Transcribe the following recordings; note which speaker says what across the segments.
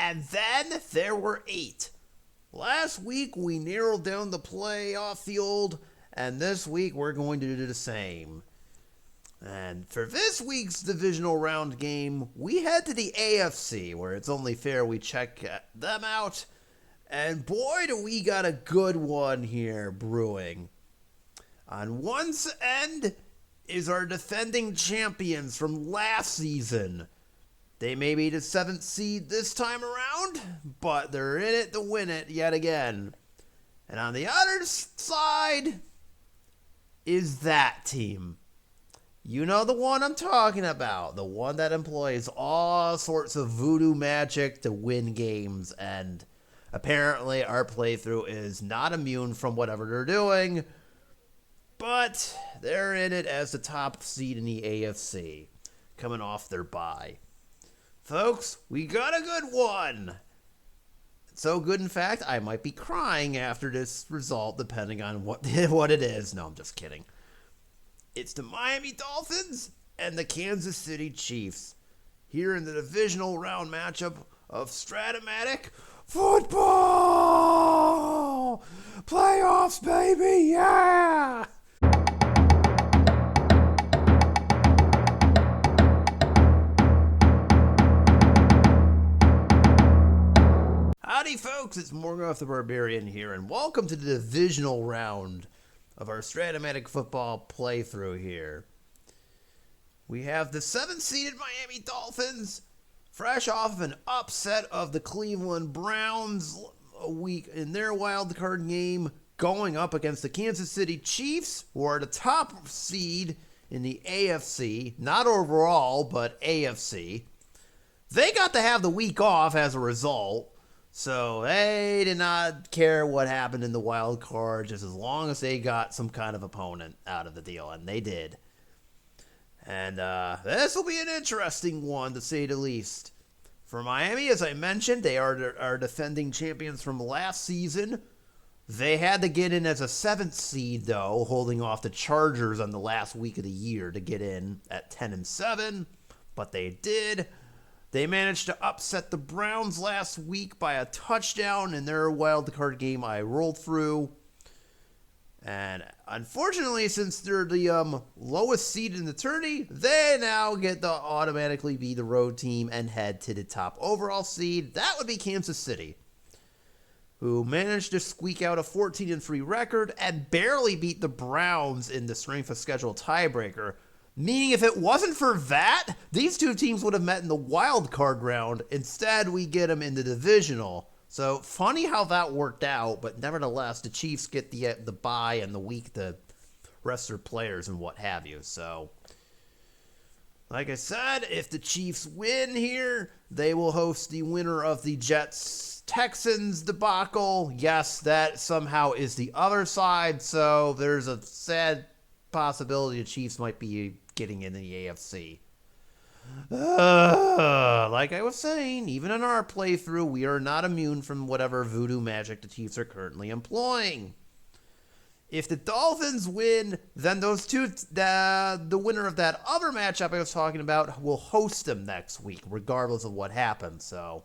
Speaker 1: And then there were 8. Last week we narrowed down the playoff field, and this week we're going to do the same. And for this week's divisional round game, we head to the AFC, where it's only fair we check them out. And boy, do we got a good one here brewing. On one end is our defending champions from last season. They may be the 7th seed this time around, but they're in it to win it yet again. And on the other side is that team. You know the one I'm talking about. The one that employs all sorts of voodoo magic to win games. And apparently our playthrough is not immune from whatever they're doing. But they're in it as the top seed in the AFC, coming off their bye. Folks, we got a good one. So good, in fact, I might be crying after this result, depending on what it is. No, I'm just kidding. It's the Miami Dolphins and the Kansas City Chiefs here in the divisional round matchup of Strat-O-Matic football! Playoffs, baby! Yeah! Howdy, folks, it's Morgoth the Barbarian here, and welcome to the divisional round of our Strat-O-Matic football playthrough here. We have the 7th-seeded Miami Dolphins, fresh off of an upset of the Cleveland Browns a week in their wild card game, going up against the Kansas City Chiefs, who are the top seed in the AFC, not overall, but AFC. They got to have the week off as a result. So they did not care what happened in the wild card, just as long as they got some kind of opponent out of the deal, and they did. And this will be an interesting one, to say the least. For Miami, as I mentioned, they are defending champions from last season. They had to get in as a 7th seed, though, holding off the Chargers on the last week of the year to get in at 10-7, but they did. They managed to upset the Browns last week by a touchdown in their wild card game I rolled through. And unfortunately, since they're the lowest seed in the tourney, they now get to automatically be the road team and head to the top overall seed. That would be Kansas City, who managed to squeak out a 14-3 record and barely beat the Browns in the strength of schedule tiebreaker. Meaning if it wasn't for that, these two teams would have met in the wild card round. Instead, we get them in the divisional. So funny how that worked out, but nevertheless, the Chiefs get the bye and the week to rest their players and what have you. So, like I said, if the Chiefs win here, they will host the winner of the Jets-Texans debacle. Yes, that somehow is the other side, so there's a sad possibility the Chiefs might be getting in the AFC. Like I was saying, even in our playthrough, we are not immune from whatever voodoo magic the Chiefs are currently employing. If the Dolphins win, then those two, the winner of that other matchup I was talking about, will host them next week, regardless of what happens. So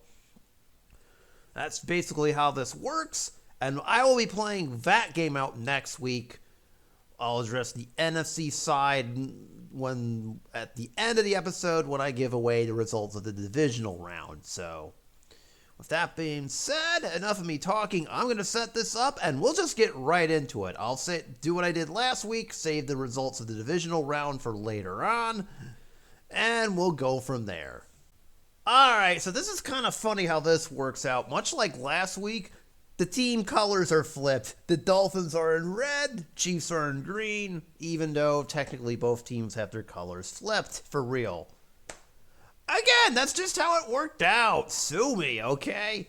Speaker 1: that's basically how this works, and I will be playing that game out next week. I'll address the NFC side when at the end of the episode when I give away the results of the divisional round. So, with that being said, enough of me talking. I'm going to set this up, and we'll just get right into it. I'll do what I did last week, save the results of the divisional round for later on, and we'll go from there. Alright, so this is kind of funny how this works out. Much like last week, the team colors are flipped. The Dolphins are in red, Chiefs are in green, even though technically both teams have their colors flipped, for real. Again, that's just how it worked out. Sue me, okay?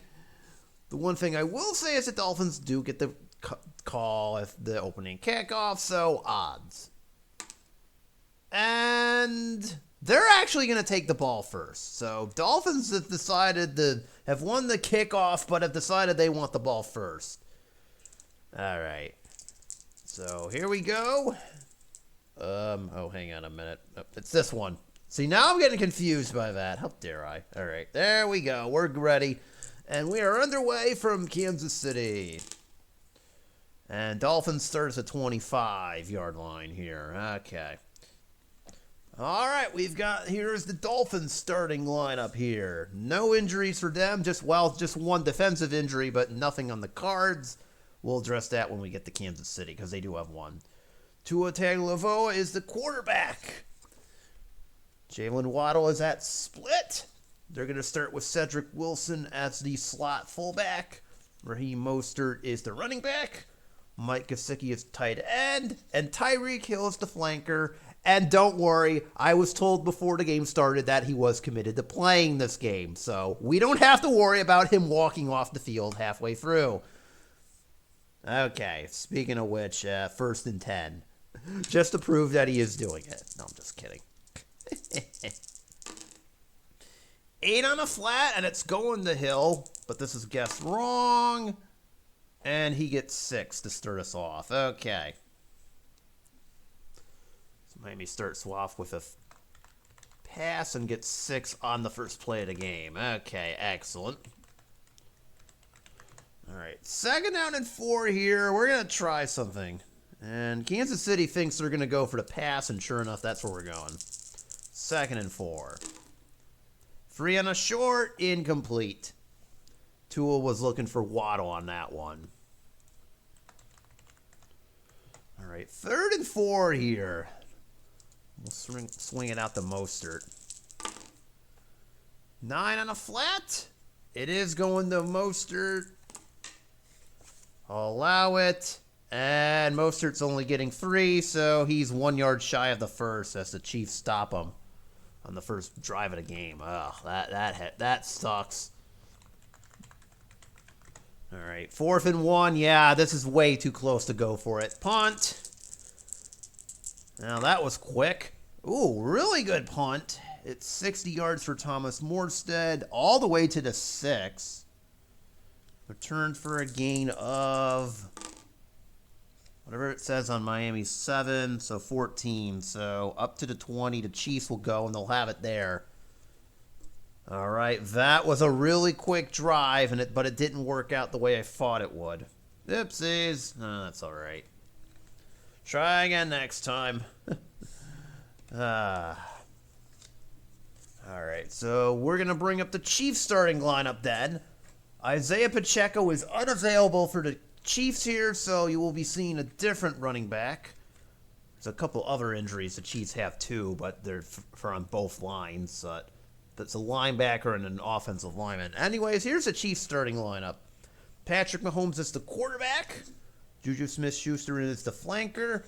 Speaker 1: The one thing I will say is the Dolphins do get the call if the opening kickoff, so odds. And they're actually going to take the ball first. So Dolphins have won the kickoff, but have decided they want the ball first. All right. So here we go. Hang on a minute. Oh, it's this one. See, now I'm getting confused by that. How dare I? All right, there we go. We're ready. And we are underway from Kansas City. And Dolphins start at the 25-yard line here. Okay. All right, here's the Dolphins starting lineup here. No injuries for them, just one defensive injury, but nothing on the cards. We'll address that when we get to Kansas City, because they do have one. Tua Tagovailoa is the quarterback. Jalen Waddle is at split. They're going to start with Cedric Wilson as the slot fullback. Raheem Mostert is the running back. Mike Gesicki is tight end. And Tyreek Hill is the flanker. And don't worry, I was told before the game started that he was committed to playing this game. So we don't have to worry about him walking off the field halfway through. Okay, speaking of which, 1st and 10. Just to prove that he is doing it. No, I'm just kidding. 8 on a flat, and it's going to Hill. But this is guessed wrong. And he gets 6 to start us off. Okay. Miami starts off with a pass and gets 6 on the first play of the game. Okay, excellent. All right, 2nd down and 4 here. We're going to try something. And Kansas City thinks they're going to go for the pass, and sure enough, that's where we're going. 2nd and 4. 3 on a short, incomplete. Tua was looking for Waddle on that one. All right, 3rd and 4 here. We'll swing it out to Mostert. 9 on a flat. It is going to Mostert. I'll allow it. And Mostert's only getting 3, so he's 1 yard shy of the first as the Chiefs stop him on the first drive of the game. Ugh, that sucks. All right, 4th and 1. Yeah, this is way too close to go for it. Punt. Now, that was quick. Ooh, really good punt. It's 60 yards for Thomas Morstead, all the way to the 6. Return for a gain of whatever it says on Miami's 7, so 14. So up to the 20, the Chiefs will go, and they'll have it there. All right, that was a really quick drive, but it didn't work out the way I thought it would. Oopsies. No, that's all right. Try again next time. All right, so we're going to bring up the Chiefs starting lineup then. Isaiah Pacheco is unavailable for the Chiefs here, so you will be seeing a different running back. There's a couple other injuries the Chiefs have too, but they're for on both lines. That's a linebacker and an offensive lineman. Anyways, here's the Chiefs starting lineup. Patrick Mahomes is the quarterback. Juju Smith-Schuster is the flanker.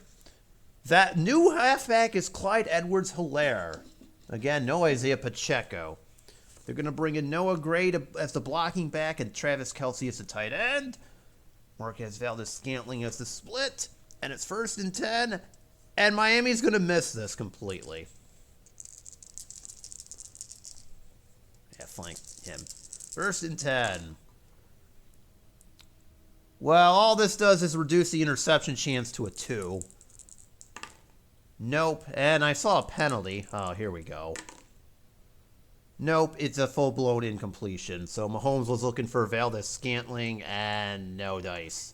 Speaker 1: That new halfback is Clyde Edwards-Helaire. Again, no Isaiah Pacheco. They're going to bring in Noah Gray as the blocking back and Travis Kelce as the tight end. Marquez Valdes-Scantling as the split. And it's 1st and 10. And Miami's going to miss this completely. Yeah, flank him. 1st and 10. Well, all this does is reduce the interception chance to a 2. Nope. And I saw a penalty. Oh, here we go. Nope, it's a full-blown incompletion. So Mahomes was looking for Valdes-Scantling, and no dice.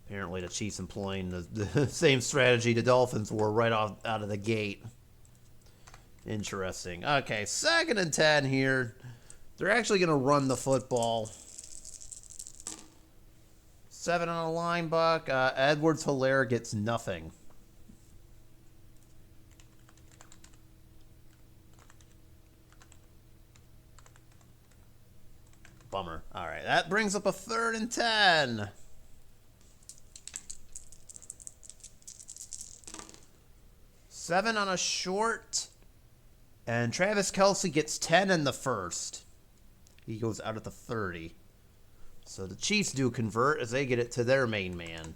Speaker 1: Apparently the Chiefs employing the same strategy the Dolphins were right out of the gate. Interesting. Okay, 2nd and 10 here. They're actually going to run the football. 7 on a line buck. Edwards-Helaire gets nothing. Bummer. All right, that brings up a 3rd and 10. Seven on a short. And Travis Kelce gets 10 in the first. He goes out at the 30. So the Chiefs do convert as they get it to their main man.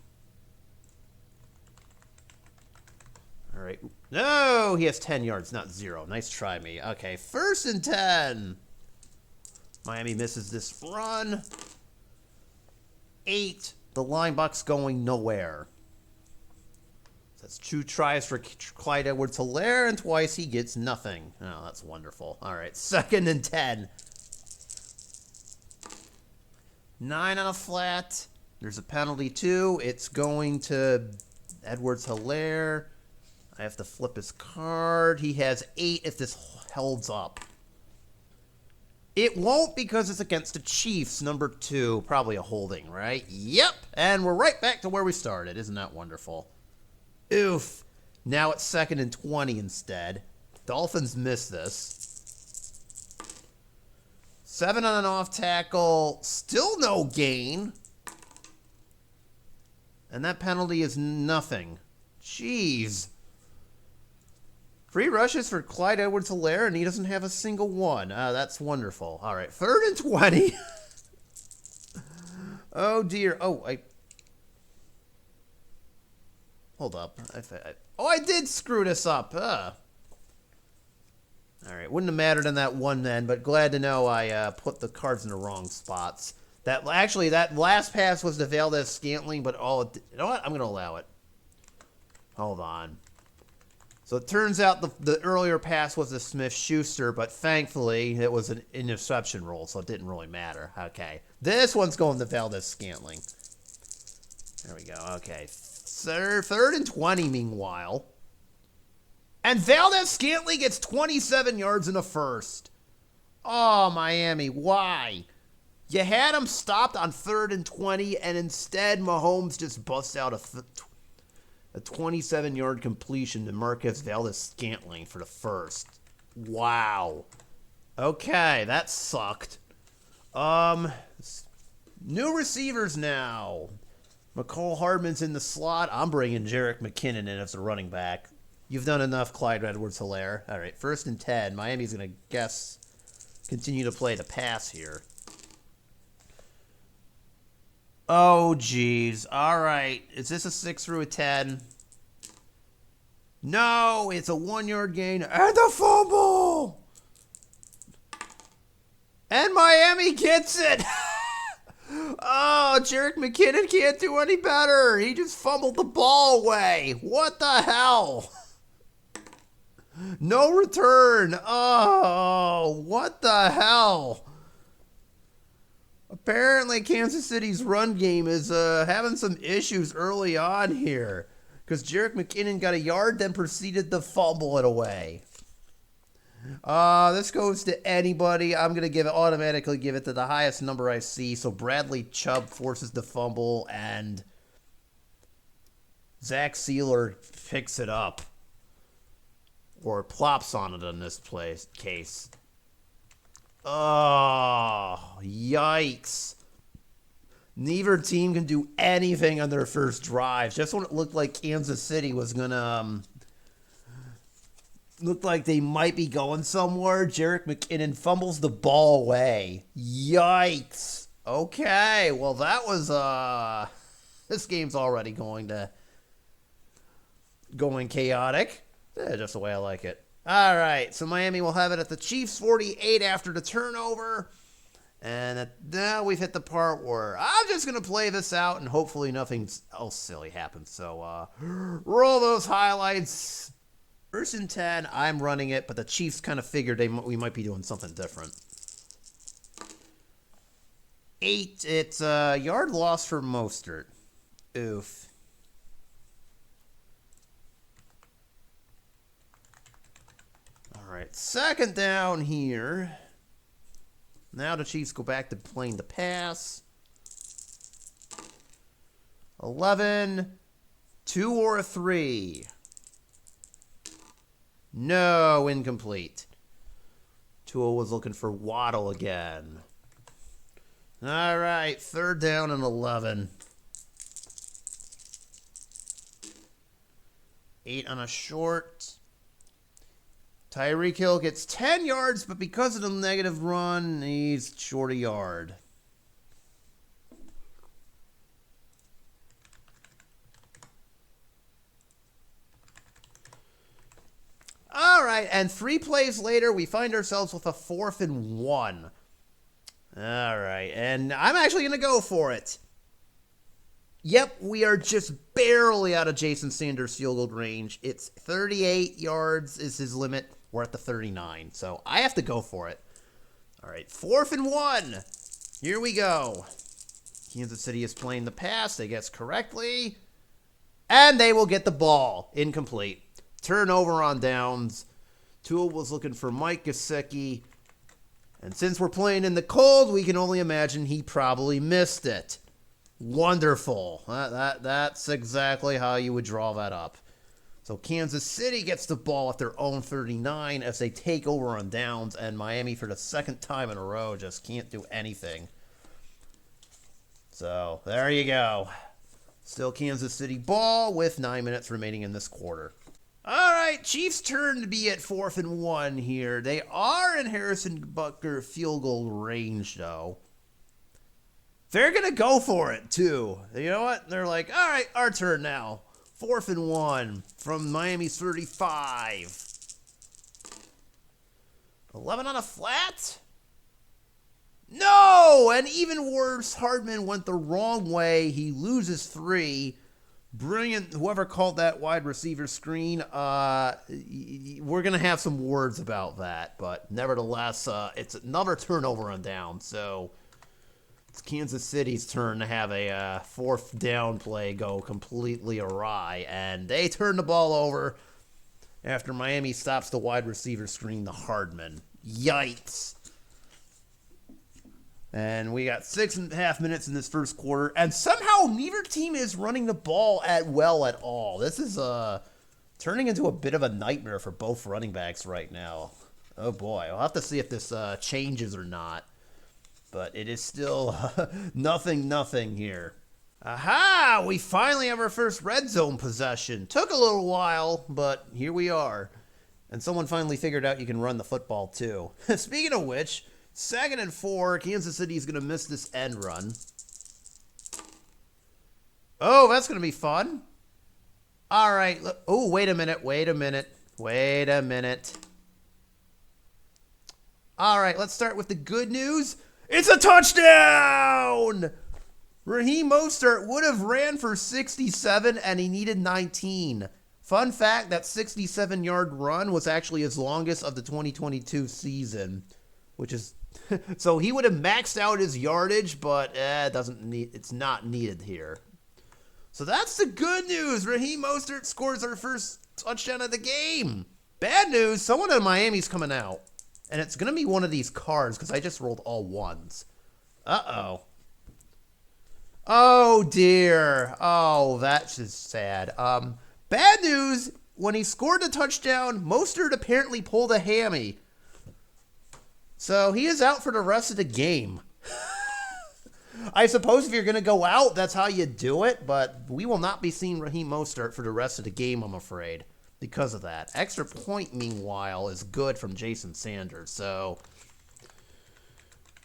Speaker 1: All right. No, he has 10 yards, not 0. Nice try, me. Okay, 1st and 10. Miami misses this run. 8. The linebuck's going nowhere. That's 2 tries for Clyde Edwards-Helaire, and twice he gets nothing. Oh, that's wonderful. All right, 2nd and 10. 9 on a flat. There's a penalty, too. It's going to Edwards-Hilaire. I have to flip his card. He has 8 if this holds up. It won't because it's against the Chiefs, number 2. Probably a holding, right? Yep. And we're right back to where we started. Isn't that wonderful? Oof. Now it's 2nd and 20 instead. Dolphins miss this. 7 on an off tackle. Still no gain. And that penalty is nothing. Jeez. Free rushes for Clyde Edwards-Hilaire, and he doesn't have a single one. That's wonderful. All right, 3rd and 20. Oh, dear. Hold up. I did screw this up. All right, wouldn't have mattered on that one then, but glad to know I put the cards in the wrong spots. That last pass was to Valdez-Scantling, but you know what? I'm going to allow it. Hold on. So it turns out the earlier pass was to Smith-Schuster, but thankfully it was an interception roll, so it didn't really matter. Okay. This one's going to Valdez-Scantling. There we go. Okay. 3rd and 20, meanwhile. And Valdez-Scantling gets 27 yards in the first. Oh, Miami, why? You had him stopped on 3rd and 20, and instead Mahomes just busts out a 27-yard completion to Marquez Valdez-Scantling for the first. Wow. Okay, that sucked. New receivers now. McCall Hardman's in the slot. I'm bringing Jerick McKinnon in as a running back. You've done enough, Clyde Edwards-Hilaire. All right, 1st and 10. Miami's going to continue to play the pass here. Oh, geez. All right. Is this a 6 through a 10? No, it's a 1-yard gain and a fumble. And Miami gets it. Oh, Jerick McKinnon can't do any better. He just fumbled the ball away. What the hell? No return. Oh, what the hell? Apparently, Kansas City's run game is having some issues early on here. Because Jerick McKinnon got a yard, then proceeded to fumble it away. This goes to anybody. I'm going to automatically give it to the highest number I see. So Bradley Chubb forces the fumble, and Zach Sealer picks it up. Or plops on it in this case. Oh, yikes. Neither team can do anything on their first drive. Just when it looked like Kansas City was going to... looked like they might be going somewhere, Jerick McKinnon fumbles the ball away. Yikes. Okay, well that was... this game's already going chaotic. Just the way I like it. All right, so Miami will have it at the Chiefs 48 after the turnover. And now we've hit the part where I'm just going to play this out and hopefully nothing else silly happens. So roll those highlights. 1st and 10, I'm running it, but the Chiefs kind of figured we might be doing something different. 8, it's a yard loss for Mostert. Oof. All right, 2nd down here. Now the Chiefs go back to playing the pass. 11, 2 or a 3. No, incomplete. Tua was looking for Waddle again. All right, 3rd down and 11. 8 on a short. Tyreek Hill gets 10 yards, but because of the negative run, he's short a yard. All right, and 3 plays later, we find ourselves with a 4th and 1. All right, and I'm actually going to go for it. Yep, we are just barely out of Jason Sanders' field goal range. It's 38 yards is his limit. We're at the 39, so I have to go for it. All right, 4th and 1. Here we go. Kansas City is playing the pass. They guess correctly. And they will get the ball. Incomplete. Turnover on downs. Tua was looking for Mike Gesicki. And since we're playing in the cold, we can only imagine he probably missed it. Wonderful. That's exactly how you would draw that up. So Kansas City gets the ball at their own 39 as they take over on downs, and Miami, for the second time in a row, just can't do anything. So there you go. Still Kansas City ball with 9 minutes remaining in this quarter. All right, Chiefs' turn to be at 4th and 1 here. They are in Harrison Butker field goal range, though. They're going to go for it, too. You know what? They're like, all right, our turn now. 4th and 1 from Miami's 35. 11 on a flat? No! And even worse, Hardman went the wrong way. He loses 3. Brilliant. Whoever called that wide receiver screen, we're going to have some words about that. But nevertheless, it's another turnover on down. So it's Kansas City's turn to have a 4th down play go completely awry. And they turn the ball over after Miami stops the wide receiver screen to Hardman. Yikes. And we got 6.5 minutes in this first quarter. And somehow neither team is running the ball at all. This is turning into a bit of a nightmare for both running backs right now. Oh boy. I'll have to see if this changes or not. But it is still nothing here. Aha! We finally have our first red zone possession. Took a little while, but here we are. And someone finally figured out you can run the football too. Speaking of which, 2nd and 4, Kansas City is going to miss this end run. Oh, that's going to be fun. All right. Oh, wait a minute. All right, let's start with the good news. It's a touchdown! Raheem Mostert would have ran for 67, and he needed 19. Fun fact, that 67-yard run was actually his longest of the 2022 season, which is... So he would have maxed out his yardage, but it's not needed here. So that's the good news. Raheem Mostert scores our first touchdown of the game. Bad news, someone in Miami's coming out. And it's going to be one of these cards because I just rolled all ones. Uh-oh. Oh, dear. Oh, that's just sad. Bad news, when he scored a touchdown, Mostert apparently pulled a hammy. So he is out for the rest of the game. I suppose if you're going to go out, that's how you do it. But we will not be seeing Raheem Mostert for the rest of the game, I'm afraid, because of that. Extra point, meanwhile, is good from Jason Sanders. So,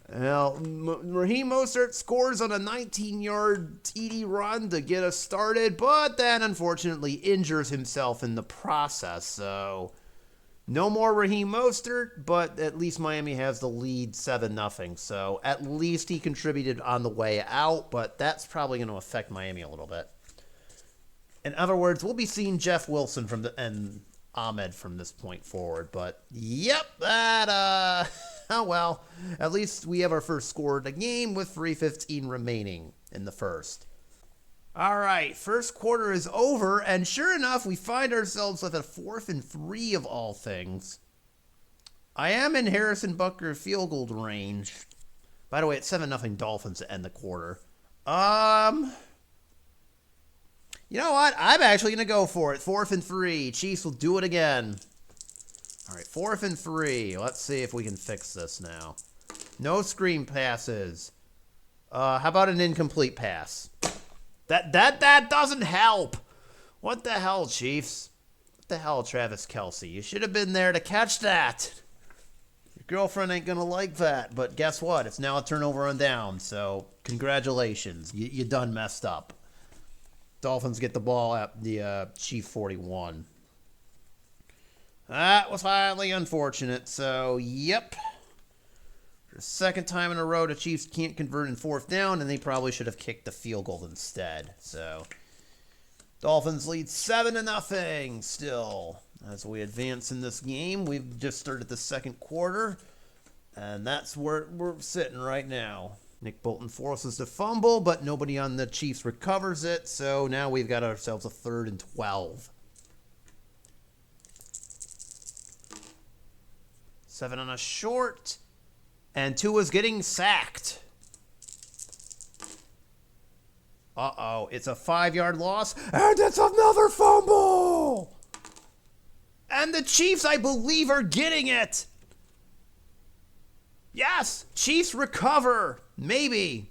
Speaker 1: well, Raheem Mostert scores on a 19-yard TD run to get us started, but then unfortunately injures himself in the process. So, no more Raheem Mostert, but at least Miami has the lead 7-0. So at least he contributed on the way out, but that's probably going to affect Miami a little bit. In other words, we'll be seeing Jeff Wilson and Ahmed from this point forward. But yep, oh well. At least we have our first score of the game with 3:15 remaining in the first. All right, first quarter is over, and sure enough, we find ourselves with a 4th and 3 of all things. I am in Harrison Butker field goal range. By the way, it's 7-0 Dolphins to end the quarter. You know what? I'm actually going to go for it. 4th and 3. Chiefs will do it again. All right, 4th and 3. Let's see if we can fix this now. No screen passes. How about an incomplete pass? That doesn't help. What the hell, Chiefs? What the hell, Travis Kelce? You should have been there to catch that. Your girlfriend ain't going to like that. But guess what? It's now a turnover on down. So congratulations. You done messed up. Dolphins get the ball at the Chief 41. That was highly unfortunate. So, yep. For the second time in a row, the Chiefs can't convert in 4th down, and they probably should have kicked the field goal instead. So, Dolphins lead 7-0 still. As we advance in this game, we've just started the second quarter, and that's where we're sitting right now. Nick Bolton forces the fumble, but nobody on the Chiefs recovers it. So now we've got ourselves a 3rd and 12. 7 on a short. And Tua's getting sacked. Uh-oh, it's a 5-yard loss. And it's another fumble! And the Chiefs, I believe, are getting it. Yes, Chiefs recover. Maybe.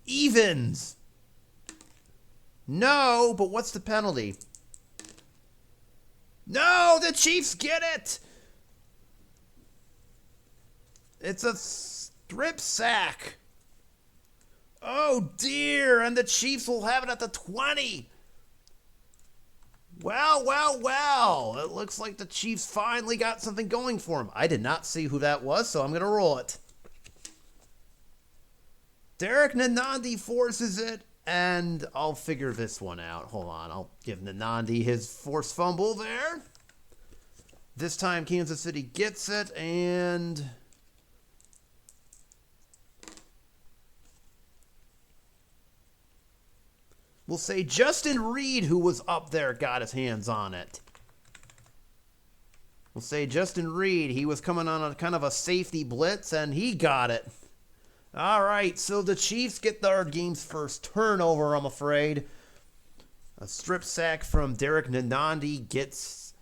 Speaker 1: Evens. No, but what's the penalty? No, the Chiefs get it. It's a strip sack. Oh, dear. And the Chiefs will have it at the 20. Well, well, well. It looks like the Chiefs finally got something going for them. I did not see who that was, so I'm going to roll it. Derek Nanandi forces it, and I'll figure this one out. Hold on. I'll give Nanandi his forced fumble there. This time Kansas City gets it, and we'll say Justin Reed, who was up there, got his hands on it. We'll say Justin Reed, he was coming on a kind of a safety blitz, and he got it. All right, so the Chiefs get their game's first turnover, I'm afraid. A strip sack from Derek Nanandi gets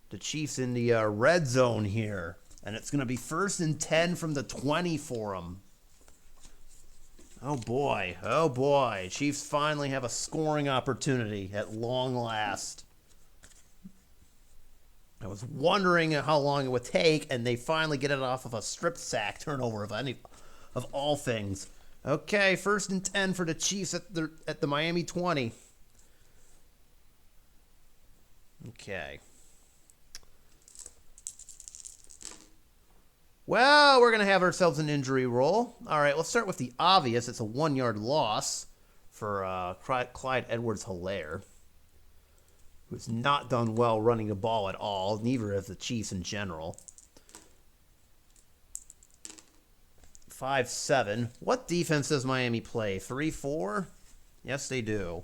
Speaker 1: the Chiefs in the red zone here. And it's going to be 1st and 10 from the 20 for them. Oh, boy. Oh, boy. Chiefs finally have a scoring opportunity at long last. I was wondering how long it would take, and they finally get it off of a strip sack turnover of all things. Okay, 1st and 10 for the Chiefs at the Miami 20. Okay. Well, we're going to have ourselves an injury roll. All right, let's start with the obvious. It's a 1-yard loss for Clyde Edwards-Helaire, who's not done well running the ball at all. Neither has the Chiefs in general. 5-7. What defense does Miami play? 3-4? Yes, they do.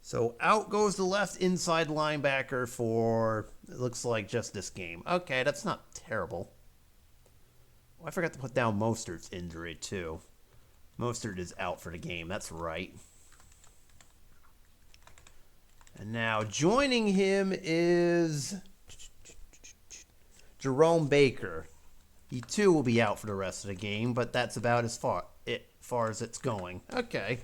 Speaker 1: So out goes the left inside linebacker for, it looks like, just this game. Okay, that's not terrible. Oh, I forgot to put down Mostert's injury, too. Mostert is out for the game. That's right. And now joining him is Jerome Baker. He, too, will be out for the rest of the game, but that's about as far as it's going. Okay.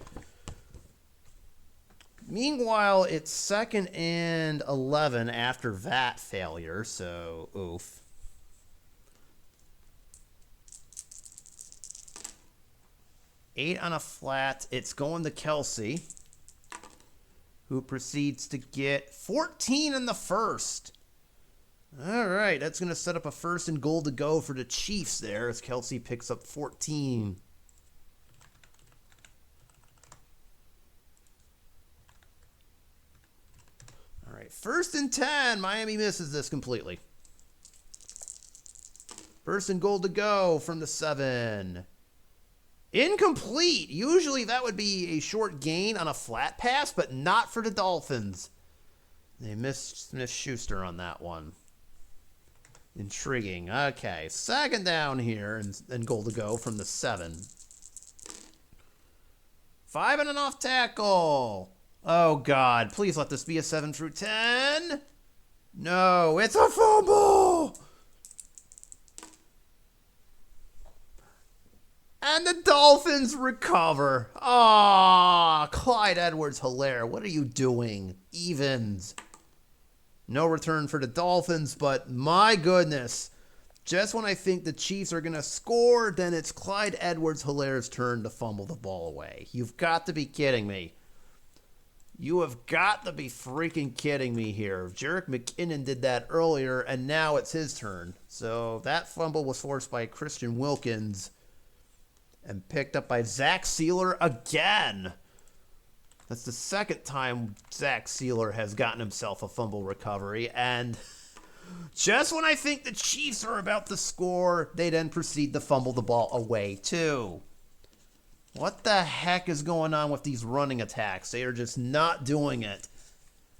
Speaker 1: Meanwhile, it's 2nd and 11 after that failure, so oof. Eight on a flat. It's going to Kelsey, who proceeds to get 14 in the first. All right, that's going to set up a 1st and goal to go for the Chiefs there as Kelsey picks up 14. All right, 1st and 10. Miami misses this completely. 1st and goal to go from the 7. Incomplete. Usually that would be a short gain on a flat pass, but not for the Dolphins. They missed Schuster on that one. Intriguing. Okay, 2nd down here and goal to go from the 7. 5 and an off tackle. Oh, God. Please let this be a 7 through 10. No, it's a fumble. And the Dolphins recover. Ah, Clyde Edwards-Helaire, what are you doing? Evens. No return for the Dolphins, but my goodness. Just when I think the Chiefs are going to score, then it's Clyde Edwards-Helaire's turn to fumble the ball away. You've got to be kidding me. You have got to be freaking kidding me here. Jerick McKinnon did that earlier, and now it's his turn. So that fumble was forced by Christian Wilkins and picked up by Zach Sealer again. That's the 2nd time Zach Sealer has gotten himself a fumble recovery. And Just when I think the Chiefs are about to score, they then proceed to fumble the ball away, too. What the heck is going on with these running attacks? They are just not doing it.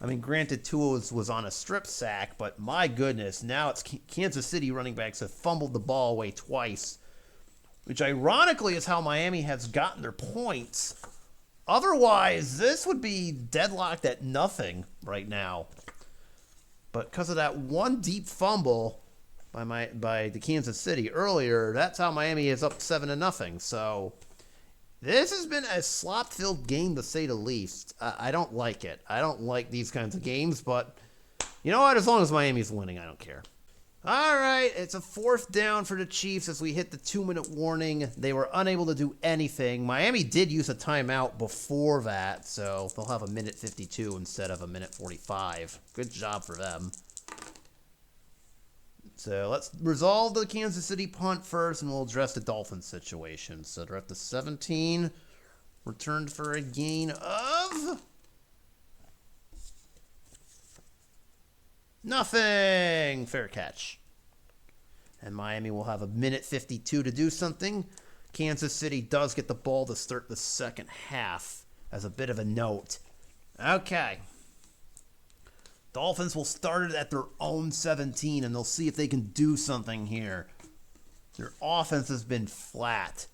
Speaker 1: I mean, granted, Tua was on a strip sack, but my goodness, now it's Kansas City running backs have fumbled the ball away twice, which ironically is how Miami has gotten their points. Otherwise, this would be deadlocked at nothing right now. But because of that one deep fumble by the Kansas City earlier, that's how Miami is up 7-0. So this has been a slop-filled game, to say the least. I don't like it. I don't like these kinds of games, but you know what? As long as Miami's winning, I don't care. All right, it's a 4th down for the Chiefs as we hit the 2-minute warning. They were unable to do anything. Miami did use a timeout before that, so they'll have a minute 52 instead of a minute 45. Good job for them. So let's resolve the Kansas City punt first, and we'll address the Dolphins situation. So they're at the 17, returned for a gain of nothing. Fair catch. And Miami will have a minute 52 to do something. Kansas City does get the ball to start the second half as a bit of a note. Okay. Dolphins will start it at their own 17, and they'll see if they can do something here. Their offense has been flat,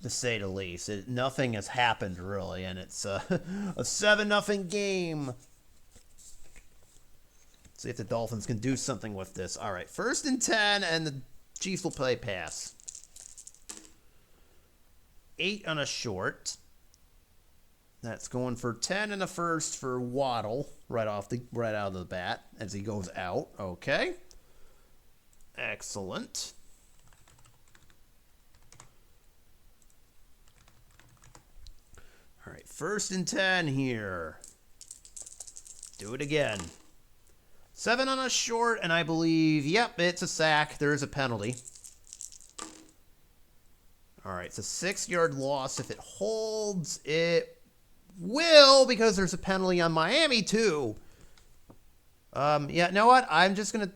Speaker 1: to say the least. Nothing has happened, really, and it's a 7-0 game. See if the Dolphins can do something with this. All right, 1st and 10, and the Chiefs will play pass. 8 on a short. That's going for 10 in the first for Waddle right out of the bat as he goes out. Okay. Excellent. All right, 1st and 10 here. Do it again. 7 on a short, and I believe, yep, it's a sack. There is a penalty. All right, it's a 6-yard loss. If it holds, it will, because there's a penalty on Miami, too. Yeah, you know what? I'm just going to...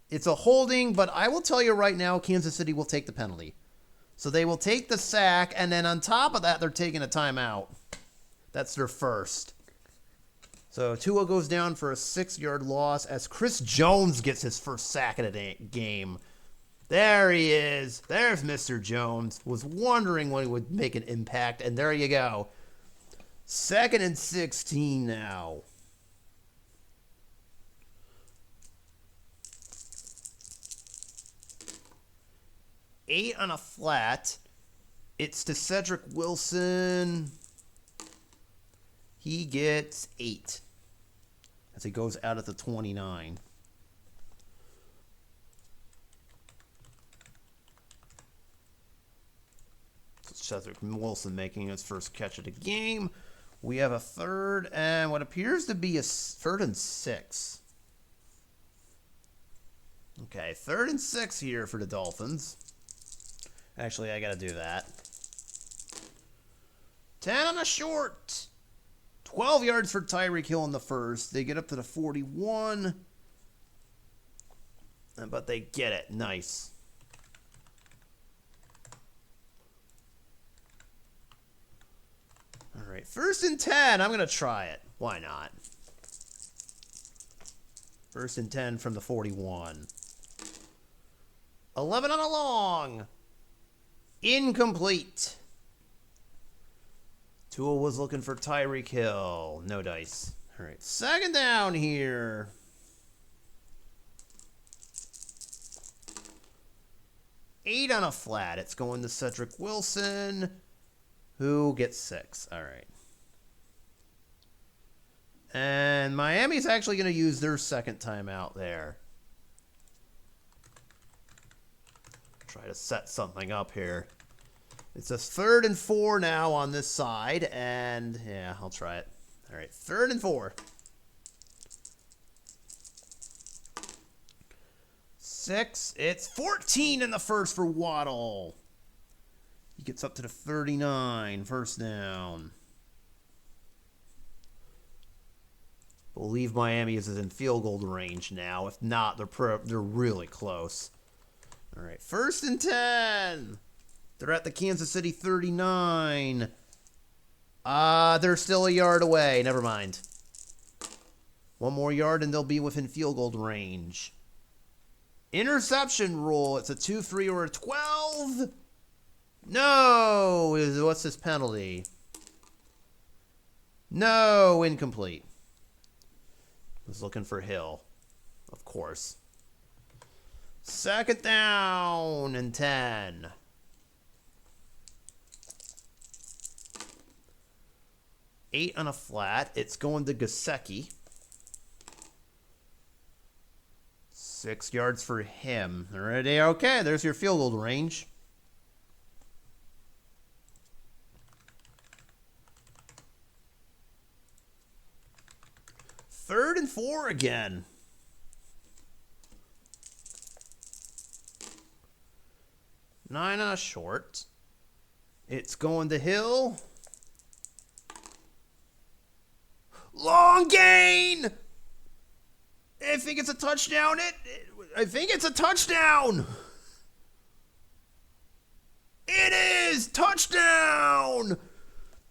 Speaker 1: It's a holding, but I will tell you right now, Kansas City will take the penalty. So they will take the sack, and then on top of that, they're taking a timeout. That's their first. So Tua goes down for a 6-yard loss as Chris Jones gets his first sack of the game. There he is. There's Mr. Jones. Was wondering when he would make an impact, and there you go. 2nd and 16 now. Eight on a flat. It's to Cedric Wilson. He gets 8 as he goes out at the 29. Cedric Wilson making his first catch of the game. We have a 3rd and what appears to be a 3rd and 6. Okay, 3rd and 6 here for the Dolphins. Actually, I got to do that. 10 on a short. 12 yards for Tyreek Hill in the first. They get up to the 41. But they get it. Nice. All right, 1st and 10. I'm going to try it. Why not? 1st and 10 from the 41. 11 on a long. Incomplete. Tua was looking for Tyreek Hill. No dice. All right, 2nd down here. Eight on a flat. It's going to Cedric Wilson, who gets 6. All right. And Miami's actually going to use their 2nd timeout there. Try to set something up here. It's a 3rd and 4 now on this side, and yeah, I'll try it. All right, 3rd and 4. 6. It's 14 in the first for Waddle. He gets up to the 39. 1st down. Believe Miami is in field goal range now. If not, they're really close. All right, 1st and 10. They're at the Kansas City 39. They're still a yard away. Never mind. One more yard and they'll be within field goal range. Interception rule. It's a 2-3 or a 12. No. What's this penalty? No, incomplete. Was looking for Hill, of course. 2nd down and 10. Eight on a flat. It's going to Gesicki. 6 yards for him. Already okay. There's your field goal range. Third and 4 again. Nine on a short. It's going to Hill. Long gain. I think it's a touchdown. I think it's a touchdown. It is touchdown.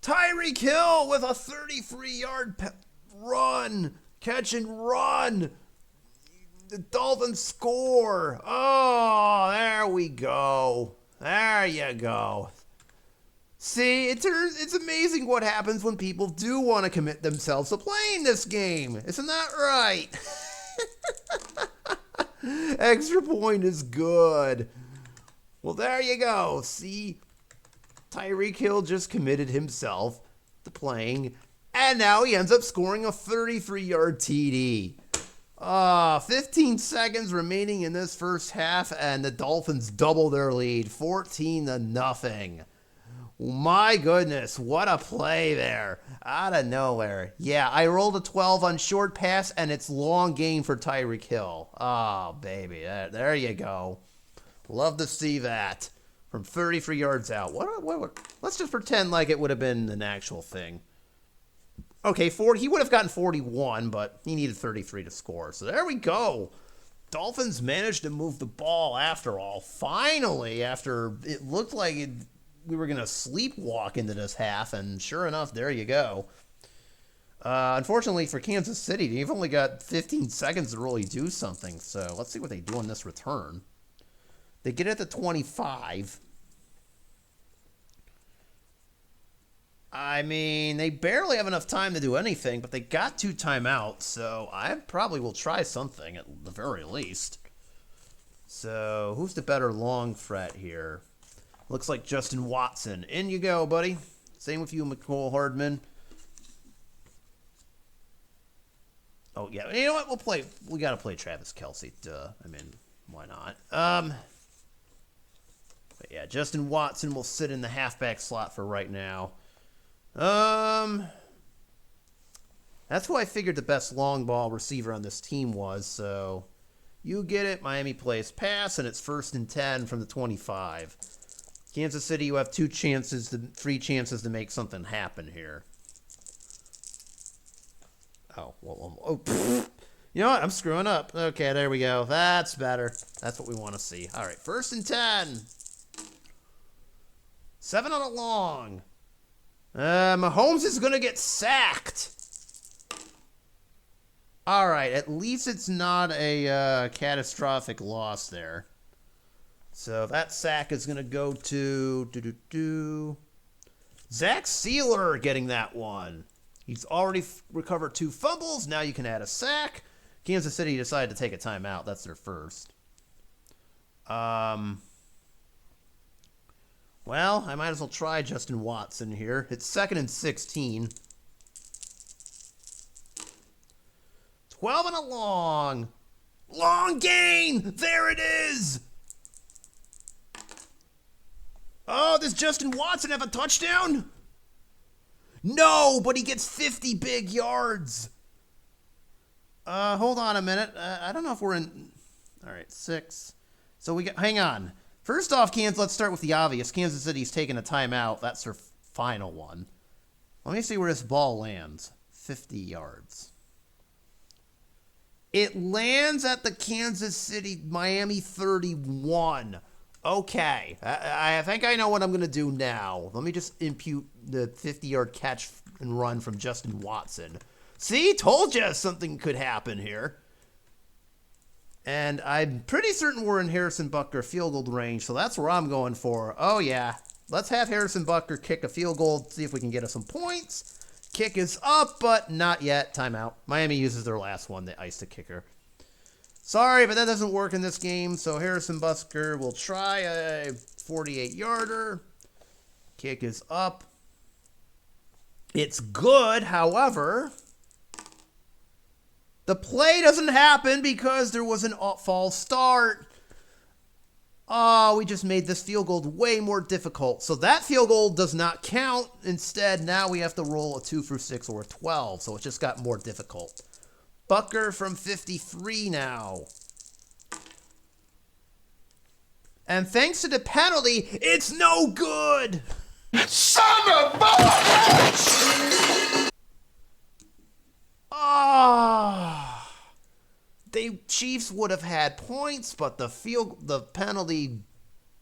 Speaker 1: Tyreek Hill with a 33-yard run. Catch and run. The Dolphins score. Oh, there we go. There you go. See, it's amazing what happens when people do want to commit themselves to playing this game. Isn't that right? Extra point is good. Well, there you go. See, Tyreek Hill just committed himself to playing, and now he ends up scoring a 33-yard TD. 15 seconds remaining in this first half, and the Dolphins double their lead, 14-0. My goodness, what a play there. Out of nowhere. Yeah, I rolled a 12 on short pass, and it's long gain for Tyreek Hill. Oh, baby, there you go. Love to see that. From 33 yards out. Let's just pretend like it would have been an actual thing. Okay, he would have gotten 41, but he needed 33 to score. So there we go. Dolphins managed to move the ball after all. Finally, after it looked like we were going to sleepwalk into this half, and sure enough, there you go. Unfortunately for Kansas City, they've only got 15 seconds to really do something. So let's see what they do on this return. They get it to 25. I mean, they barely have enough time to do anything, but they got 2 timeouts, so I probably will try something at the very least. So, who's the better long threat here? Looks like Justin Watson. In you go, buddy. Same with you, McCole Hardman. Oh, yeah. You know what? We got to play Travis Kelce. Duh. I mean, why not? But yeah, Justin Watson will sit in the halfback slot for right now. That's who I figured the best long ball receiver on this team was, so you get it. Miami plays pass, and it's 1st and 10 from the 25. Kansas City, you have 3 chances to make something happen here. Oh, well, you know what? I'm screwing up. Okay, there we go. That's better. That's what we want to see. All right, 1st and 10. 7 on a long. Mahomes is going to get sacked. All right, at least it's not a catastrophic loss there. So that sack is going to go to Zach Sealer getting that one. He's already recovered 2 fumbles. Now you can add a sack. Kansas City decided to take a timeout. That's their first. Well, I might as well try Justin Watson here. It's 2nd and 16. 12 and a long. Long gain. There it is. Oh, does Justin Watson have a touchdown? No, but he gets 50 big yards. Hold on a minute. I don't know if we're in. All right, 6. So we got. Hang on. First off, let's start with the obvious. Kansas City's taking a timeout. That's their final one. Let me see where this ball lands. 50 yards. It lands at the Kansas City, Miami 31. Okay, I think I know what I'm going to do now. Let me just impute the 50-yard catch and run from Justin Watson. See, told you something could happen here. And I'm pretty certain we're in Harrison Butker field goal range, so that's where I'm going for. Oh, yeah. Let's have Harrison Butker kick a field goal, see if we can get us some points. Kick is up, but not yet. Timeout. Miami uses their last one. They iced the kicker. Sorry, but that doesn't work in this game, so Harrison Butker will try a 48-yarder. Kick is up. It's good, however... the play doesn't happen because there was an false start. Oh, we just made this field goal way more difficult. So that field goal does not count. Instead, now we have to roll a 2 for 6 or a 12. So it just got more difficult. Butker from 53 now. And thanks to the penalty, it's no good.
Speaker 2: Son of a bitch!
Speaker 1: Ah, the Chiefs would have had points, but the penalty,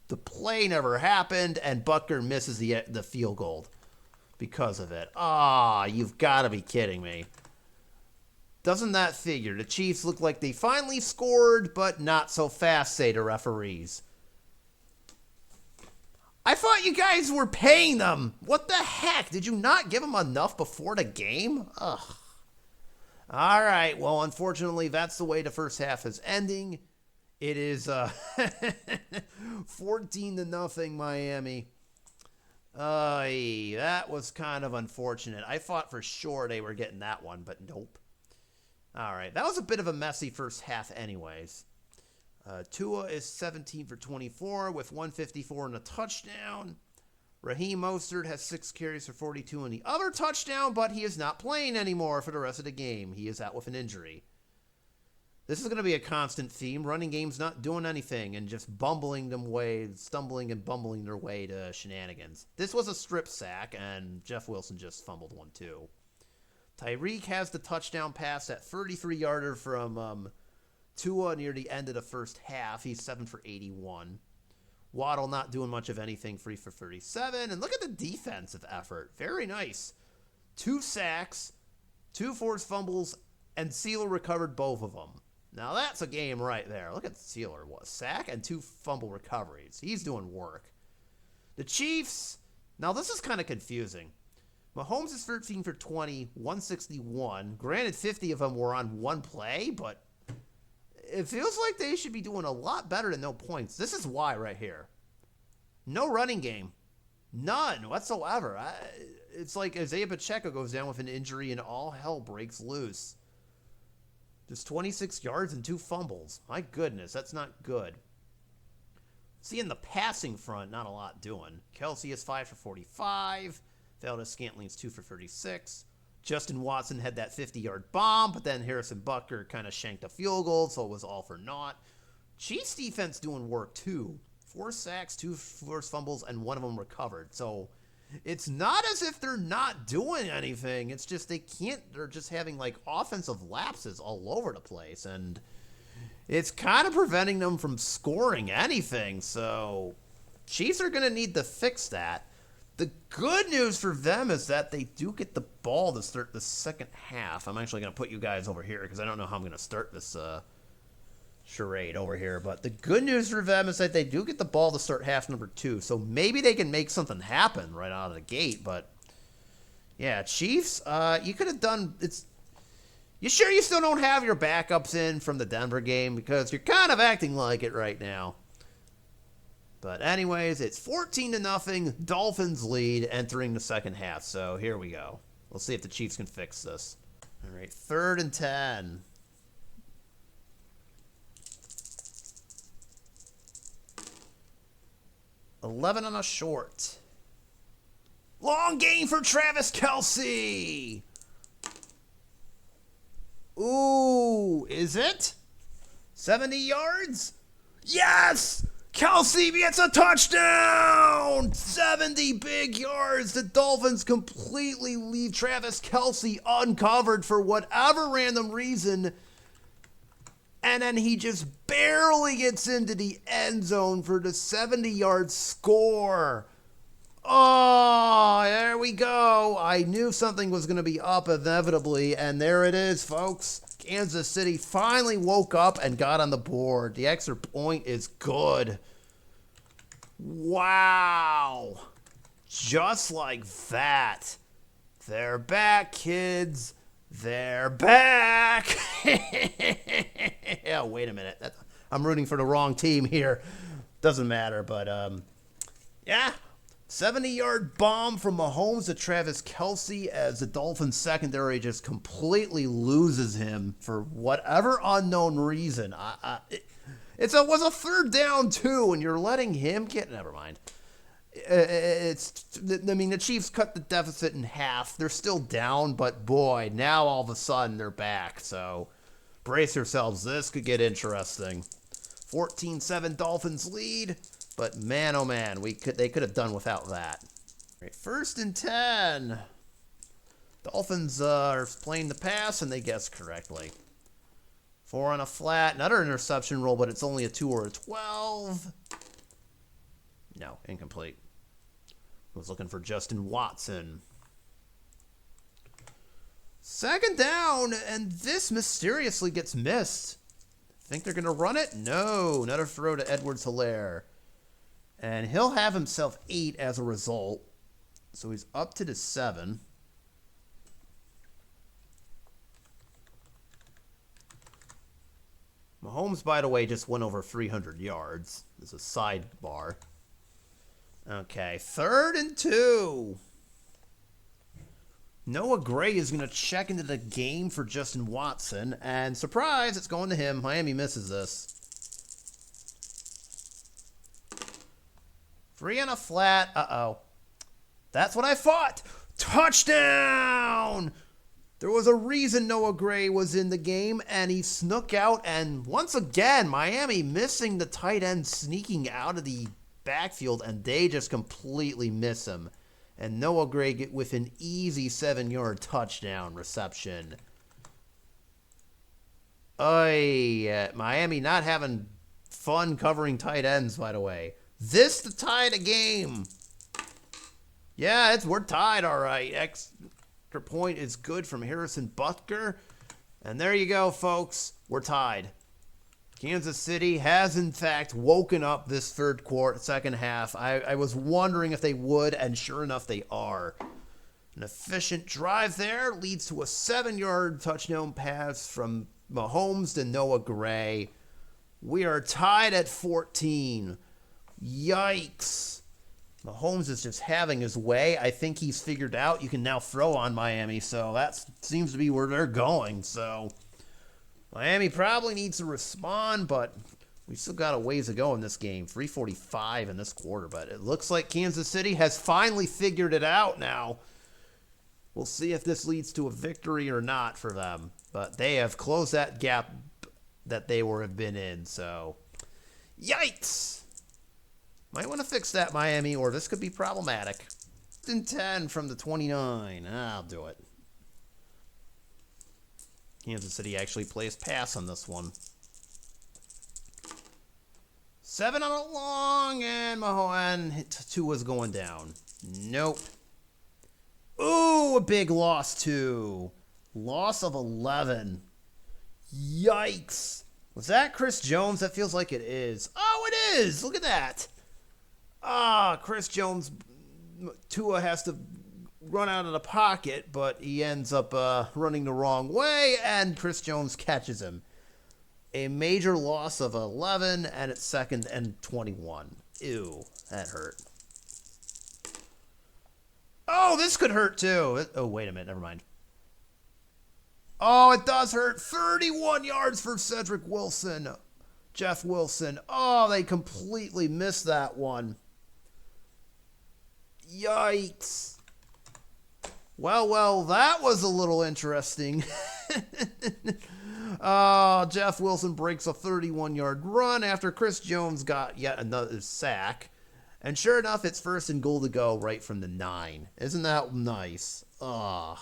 Speaker 1: the play never happened, and Butker misses the field goal because of it. Ah, you've got to be kidding me. Doesn't that figure? The Chiefs look like they finally scored, but not so fast, say the referees. I thought you guys were paying them. What the heck? Did you not give them enough before the game? Ugh. All right, well, unfortunately, that's the way the first half is ending. It is 14-0 Miami. That was kind of unfortunate. I thought for sure they were getting that one, but nope. All right, that was a bit of a messy first half anyways. Tua is 17 for 24 with 154 and a touchdown. Raheem Mostert has 6 carries for 42 in the other touchdown, but he is not playing anymore for the rest of the game. He is out with an injury. This is going to be a constant theme. Running game's not doing anything and just stumbling and bumbling their way to shenanigans. This was a strip sack, and Jeff Wilson just fumbled one too. Tyreek has the touchdown pass at 33-yarder from Tua near the end of the first half. He's 7 for 81. Waddle not doing much of anything, 3 for 37. And look at the defensive effort. Very nice. 2 sacks, 2 forced fumbles, and Sealer recovered both of them. Now that's a game right there. Look at Sealer. What, sack and 2 fumble recoveries. He's doing work. The Chiefs, now this is kind of confusing. Mahomes is 13 for 20, 161. Granted, 50 of them were on one play, but it feels like they should be doing a lot better than no points. This is why right here. No running game. None whatsoever. It's like Isaiah Pacheco goes down with an injury and all hell breaks loose. Just 26 yards and 2 fumbles. My goodness, that's not good. See, in the passing front, not a lot doing. Kelsey is 5 for 45. Valdez-Scantling's 2 for 36. Justin Watson had that 50-yard bomb, but then Harrison Butker kind of shanked a field goal, so it was all for naught. Chiefs defense doing work, too. 4 sacks, 2 forced fumbles, and 1 of them recovered. So it's not as if they're not doing anything. It's just they can't. They're just having, like, offensive lapses all over the place, and it's kind of preventing them from scoring anything. So Chiefs are going to need to fix that. The good news for them is that they do get the ball to start the second half. I'm actually going to put you guys over here because I don't know how I'm going to start this charade over here. But the good news for them is that they do get the ball to start half number 2. So maybe they can make something happen right out of the gate. But, yeah, Chiefs, you could have done – you sure you still don't have your backups in from the Denver game? Because you're kind of acting like it right now. But anyways, it's 14-0. Dolphins lead entering the second half. So here we go. We'll see if the Chiefs can fix this. All right, 3rd and 10. $11 on a short. Long game for Travis Kelce. Ooh, is it? 70 yards? Yes! Kelce gets a touchdown! 70 big yards. The Dolphins completely leave Travis Kelce uncovered for whatever random reason. And then he just barely gets into the end zone for the 70-yard score. Oh, there we go. I knew something was going to be up inevitably, and there it is, folks. Kansas City finally woke up and got on the board. The extra point is good. Wow. Just like that. They're back, kids. They're back. Oh, wait a minute. I'm rooting for the wrong team here. Doesn't matter, but yeah. 70-yard bomb from Mahomes to Travis Kelce as the Dolphins secondary just completely loses him for whatever unknown reason. It was a third down too, and you're letting him get. Never mind. The Chiefs cut the deficit in half. They're still down, but boy, now all of a sudden they're back. So brace yourselves. This could get interesting. 14-7 Dolphins lead. But man, oh man, they could have done without that. All right, 1st and 10. Dolphins are playing the pass, and they guessed correctly. 4 on a flat, another interception roll, but it's only a 2 or a 12. No, incomplete. I was looking for Justin Watson. 2nd down, and this mysteriously gets missed. Think they're going to run it? No, another throw to Edwards-Helaire. And he'll have himself 8 as a result. So he's up to the 7. Mahomes, by the way, just went over 300 yards. There's a sidebar. Okay, 3rd and 2. Noah Gray is going to check into the game for Justin Watson. And surprise, it's going to him. Miami misses this. 3 on a flat. Uh-oh. That's what I thought. Touchdown! There was a reason Noah Gray was in the game, and he snuck out. And once again, Miami missing the tight end sneaking out of the backfield, and they just completely miss him. And Noah Gray get with an easy 7-yard touchdown reception. Miami not having fun covering tight ends, by the way. This to tie the game. Yeah, we're tied, all right. Extra point is good from Harrison Butker. And there you go, folks. We're tied. Kansas City has, in fact, woken up this second half. I was wondering if they would, and sure enough, they are. An efficient drive there leads to a 7-yard touchdown pass from Mahomes to Noah Gray. We are tied at 14. Yikes. Mahomes is just having his way. I think he's figured out you can now throw on Miami, so that seems to be where they're going. So Miami probably needs to respond, but we still got a ways to go in this game. 3:45 in this quarter, but it looks like Kansas City has finally figured it out now. We'll see if this leads to a victory or not for them, but they have closed that gap that they have been in, so yikes. Might want to fix that, Miami, or this could be problematic. 10 from the 29. I'll do it. Kansas City actually plays pass on this one. 7 on a long, and Mahomes 2 was going down. Nope. Ooh, a big loss, too. Loss of 11. Yikes. Was that Chris Jones? That feels like it is. Oh, it is. Look at that. Chris Jones, Tua has to run out of the pocket, but he ends up running the wrong way, and Chris Jones catches him. A major loss of 11, and it's 2nd and 21. Ew, that hurt. Oh, this could hurt too. Oh, wait a minute, never mind. Oh, it does hurt. 31 yards for Cedric Wilson. Jeff Wilson. Oh, they completely missed that one. Yikes. Well, that was a little interesting. Jeff Wilson breaks a 31-yard run after Chris Jones got yet another sack. And sure enough, it's 1st and goal to go right from the 9. Isn't that nice? All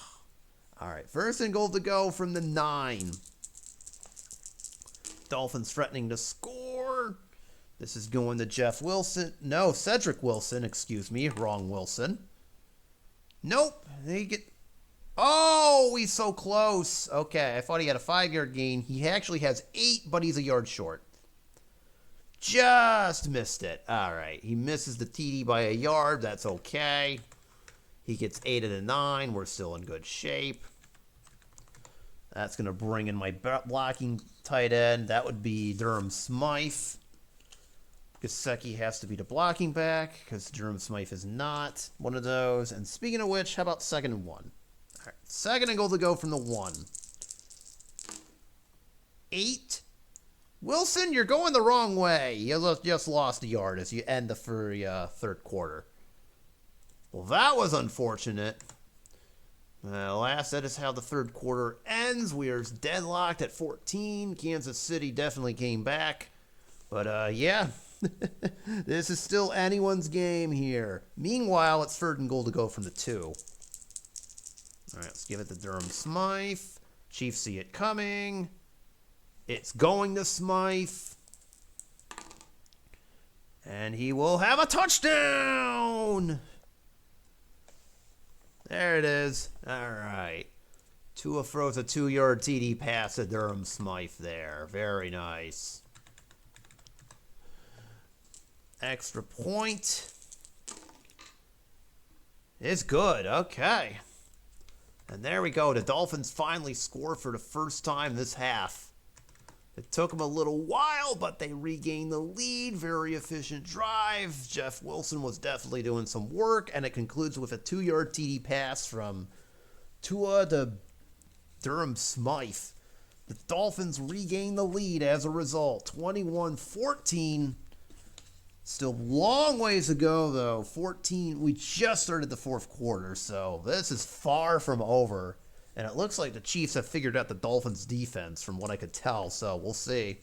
Speaker 1: right, 1st and goal to go from the 9. Dolphins threatening to score. This is going to Jeff Wilson. No, Cedric Wilson, excuse me. Wrong Wilson. Nope. They get... Oh, he's so close. Okay, I thought he had a 5-yard gain. He actually has 8, but he's a yard short. Just missed it. All right, he misses the TD by a yard. That's okay. He gets 8 of the 9. We're still in good shape. That's going to bring in my blocking tight end. That would be Durham Smythe. Gesicki has to be the blocking back because Durham Smythe is not one of those. And speaking of which, how about 2nd and 1? All right, 2nd and goal to go from the 1. 8. Wilson, you're going the wrong way. You just lost a yard as you end the third quarter. Well, that was unfortunate. Last, that is how the third quarter ends. We are deadlocked at 14. Kansas City definitely came back. But, yeah, this is still anyone's game here. Meanwhile, it's 3rd and goal to go from the 2. All right, let's give it to Durham Smythe. Chiefs see it coming. It's going to Smythe. And he will have a touchdown! There it is. All right. Tua throws a 2-yard TD pass to Durham Smythe there. Very nice. Extra point. It's good. Okay. And there we go. The Dolphins finally score for the first time this half. It took them a little while, but they regained the lead. Very efficient drive. Jeff Wilson was definitely doing some work, and it concludes with a 2-yard TD pass from Tua to Durham Smythe. The Dolphins regain the lead as a result, 21-14. Still long ways to go, though. 14. We just started the fourth quarter, so this is far from over. And it looks like the Chiefs have figured out the Dolphins' defense from what I could tell, so we'll see.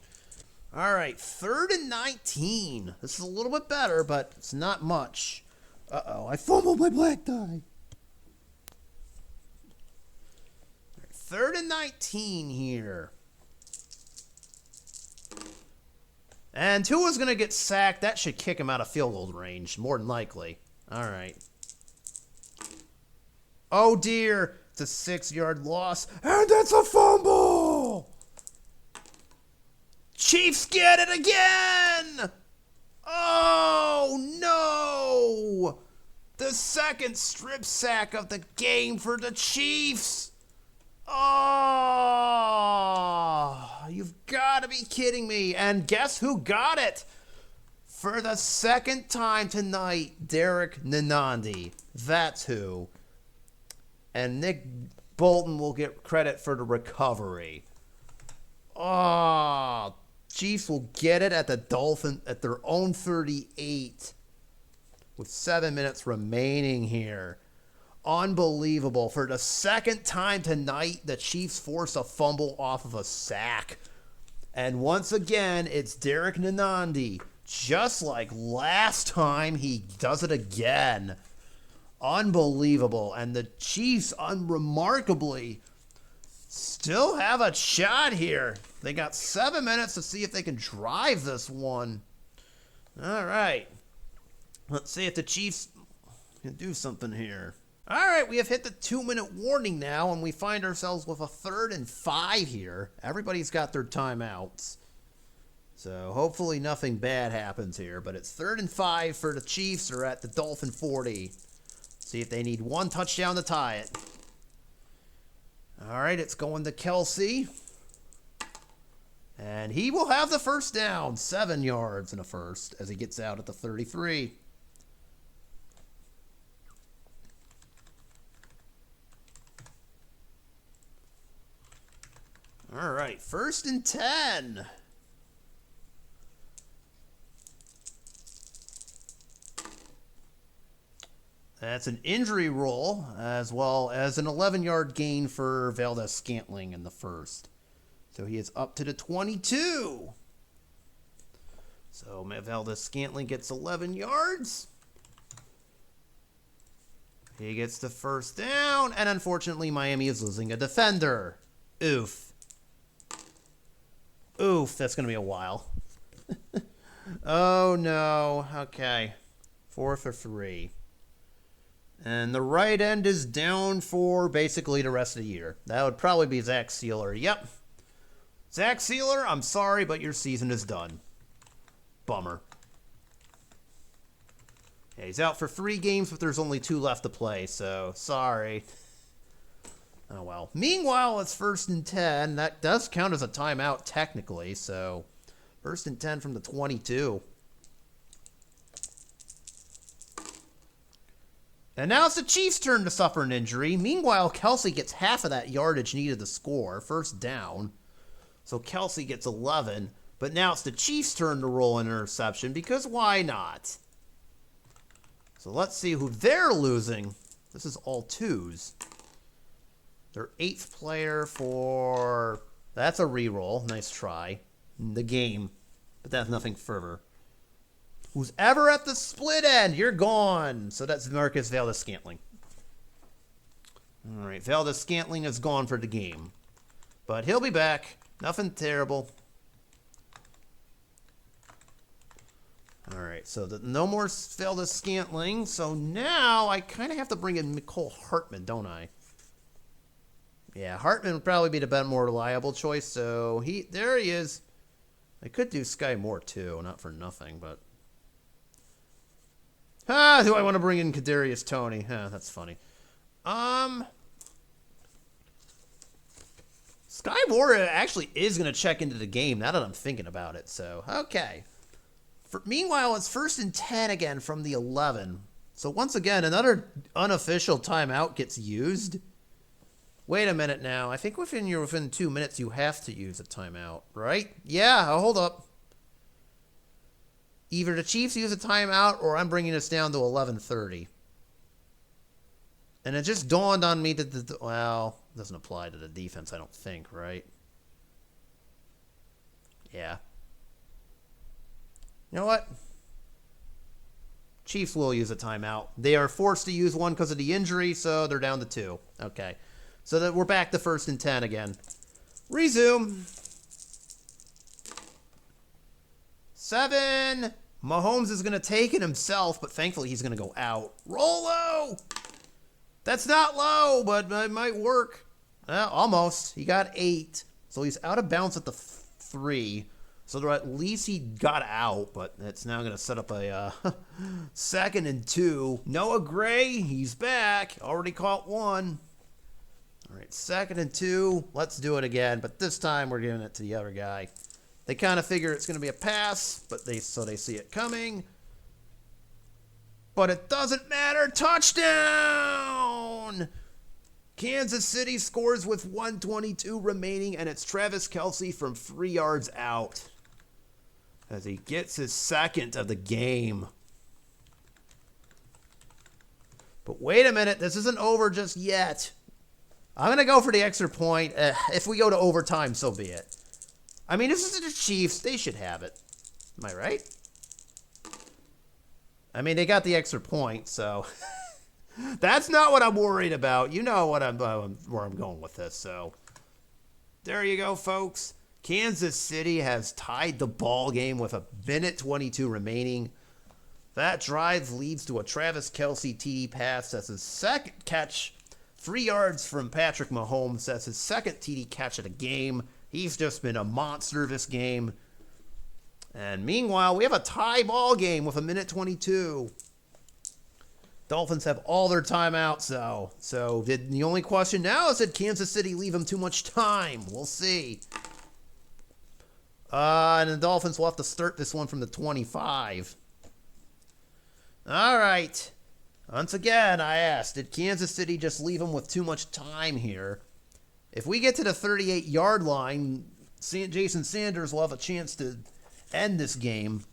Speaker 1: All right, 3rd and 19. This is a little bit better, but it's not much. Uh-oh, I fumbled my black die. 3rd and 19 here. And Tua's going to get sacked. That should kick him out of field goal range, more than likely. All right. Oh, dear. It's a 6-yard loss, and it's a fumble! Chiefs get it again! Oh, no! The 2nd strip sack of the game for the Chiefs! Oh, you've got to be kidding me. And guess who got it? For the 2nd time tonight, Derek Nanandi. That's who. And Nick Bolton will get credit for the recovery. Oh, Chiefs will get it at the Dolphins at their own 38 with 7 minutes remaining here. Unbelievable. For the 2nd time tonight, the Chiefs force a fumble off of a sack. And once again, it's Derek Nanandi. Just like last time, he does it again. Unbelievable. And the Chiefs, unremarkably, still have a shot here. They got 7 minutes to see if they can drive this one. All right. Let's see if the Chiefs can do something here. All right, we have hit the 2-minute warning now, and we find ourselves with a 3rd and 5 here. Everybody's got their timeouts. So hopefully nothing bad happens here. But it's 3rd and 5 for the Chiefs. They're at the Dolphin 40. See if they need one touchdown to tie it. All right, it's going to Kelsey. And he will have the first down. 7 yards in a first as he gets out at the 33. All right, 1st and 10. That's an injury roll, as well as an 11-yard gain for Valdez-Scantling in the first. So he is up to the 22. So Valdez-Scantling gets 11 yards. He gets the first down, and unfortunately Miami is losing a defender. Oof. Oof, that's going to be a while. Oh, no. Okay. 4 for 3. And the right end is down for basically the rest of the year. That would probably be Zach Sealer. Yep. Zach Sealer, I'm sorry, but your season is done. Bummer. Yeah, he's out for 3 games, but there's only 2 left to play, so sorry. Oh, well. Meanwhile, it's 1st and 10. That does count as a timeout, technically, so 1st and 10 from the 22. And now it's the Chiefs' turn to suffer an injury. Meanwhile, Kelsey gets half of that yardage needed to score. 1st down. So Kelsey gets 11. But now it's the Chiefs' turn to roll an interception, because why not? So let's see who they're losing. This is all 2s. Their 8th player for... That's a reroll. Nice try. The game. But that's nothing further. Who's ever at the split end, you're gone. So that's Marcus Valdes-Scantling. All right, Valdes-Scantling is gone for the game. But he'll be back. Nothing terrible. All right, so no more Valdes-Scantling. So now I kind of have to bring in Mecole Hardman, don't I? Yeah, Hardman would probably be the more reliable choice. So there he is. I could do Sky Moore too, not for nothing, but... do I want to bring in Kadarius Toney? That's funny. Sky Moore actually is going to check into the game now that I'm thinking about it. So, okay. Meanwhile, it's 1st and 10 again from the 11. So once again, another unofficial timeout gets used. Wait a minute now. I think within 2 minutes you have to use a timeout, right? Yeah, hold up. Either the Chiefs use a timeout or I'm bringing us down to 11:30. And it just dawned on me that, well, it doesn't apply to the defense, I don't think, right? Yeah. You know what? Chiefs will use a timeout. They are forced to use one because of the injury, so they're down to 2. Okay. So that we're back to 1st and 10 again. Resume. 7. Mahomes is going to take it himself, but thankfully he's going to go out. Roll low. That's not low, but it might work. Almost. He got 8. So he's out of bounds at the 3. So at least he got out, but it's now going to set up a 2nd and 2. Noah Gray, he's back. Already caught 1. All right, 2nd and 2. Let's do it again, but this time we're giving it to the other guy. They kind of figure it's going to be a pass, but they see it coming. But it doesn't matter. Touchdown! Kansas City scores with 1:22 remaining, and it's Travis Kelce from 3 yards out as he gets his 2nd of the game. But wait a minute. This isn't over just yet. I'm going to go for the extra point. If we go to overtime, so be it. I mean, this is the Chiefs. They should have it. Am I right? I mean, they got the extra point, so that's not what I'm worried about. You know where I'm going with this. So there you go, folks. Kansas City has tied the ball game with 1:22 remaining. That drive leads to a Travis Kelce TD pass. That's his 2nd catch. 3 yards from Patrick Mahomes. That's his 2nd TD catch of the game. He's just been a monster this game. And meanwhile, we have a tie ball game with 1:22. Dolphins have all their timeouts, though. So the only question now is, did Kansas City leave them too much time? We'll see. And the Dolphins will have to start this one from the 25. All right. Once again, I asked, did Kansas City just leave them with too much time here? If we get to the 38-yard line, Jason Sanders will have a chance to end this game.